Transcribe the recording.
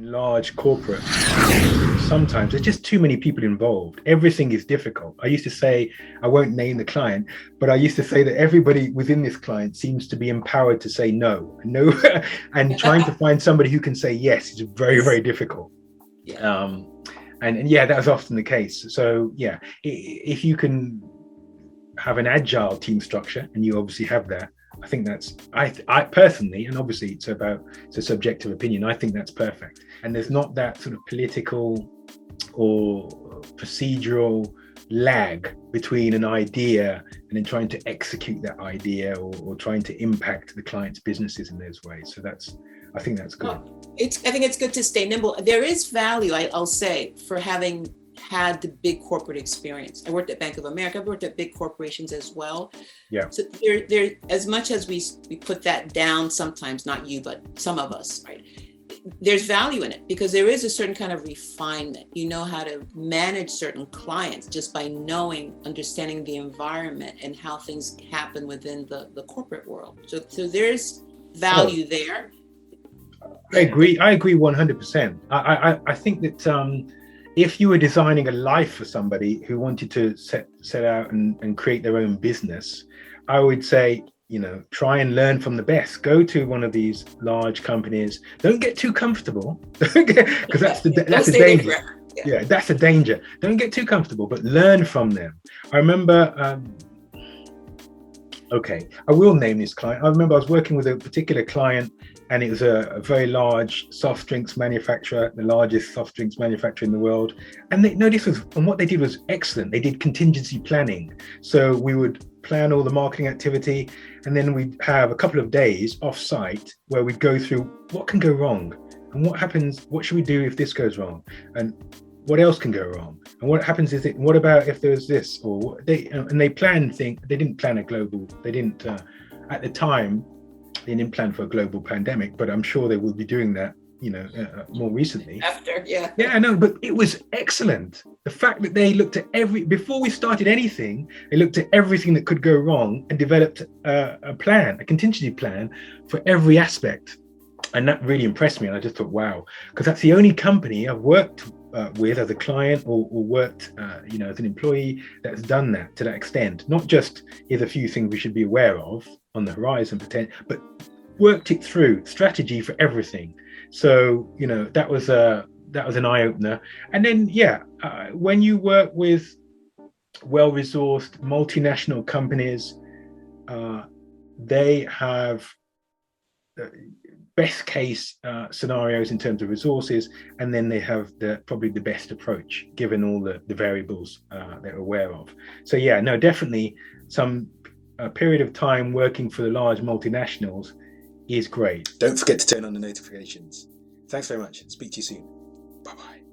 large corporate, sometimes there's just too many people involved. Everything is difficult. I used to say, I won't name the client, but I used to say that everybody within this client seems to be empowered to say no, and trying to find somebody who can say yes is very, very difficult. Yeah. And yeah, that was often the case. So yeah, if you can have an agile team structure, and you obviously have that, I think that's, I personally, and obviously it's a subjective opinion, I think that's perfect. And there's not that sort of political or procedural lag between an idea and then trying to execute that idea, or trying to impact the client's businesses in those ways. So I think that's good. I think it's good to stay nimble. There is value, I'll say, for having had the big corporate experience. I worked at Bank of America. I've worked at big corporations as well. Yeah. So there, as much as we put that down sometimes, not you, but some of us, right? There's value in it, because there is a certain kind of refinement. You know how to manage certain clients just by understanding the environment and how things happen within the corporate world. So there's value there. I agree 100%. I think that if you were designing a life for somebody who wanted to set out and create their own business, I would say, try and learn from the best. Go to one of these large companies. Don't get too comfortable, because that's the danger. Yeah, that's a danger. Don't get too comfortable, but learn from them. I remember, I will name this client. I remember I was working with a particular client, and it was a very large soft drinks manufacturer, the largest soft drinks manufacturer in the world. And what they did was excellent. They did contingency planning. So we would plan all the marketing activity, and then we'd have a couple of days off site where we'd go through what can go wrong, and what happens, what should we do if this goes wrong, and what else can go wrong, and what happens what about if there's this, or they planned things. They didn't plan at the time, they didn't plan for a global pandemic, but I'm sure they will be doing that, more recently. After, yeah. Yeah, I know, but it was excellent. The fact that they looked at before we started anything, they looked at everything that could go wrong and developed a contingency plan for every aspect. And that really impressed me. And I just thought, wow, because that's the only company I've worked with as a client or worked, as an employee that's done that to that extent. Not just here's a few things we should be aware of on the horizon, but worked it through, strategy for everything. So, that was an eye-opener. And then, when you work with well-resourced multinational companies, they have best case scenarios in terms of resources, and then they have probably the best approach given all the variables they're aware of. So definitely some period of time working for the large multinationals is great. Don't forget to turn on the notifications. Thanks very much. Speak to you soon. Bye-bye.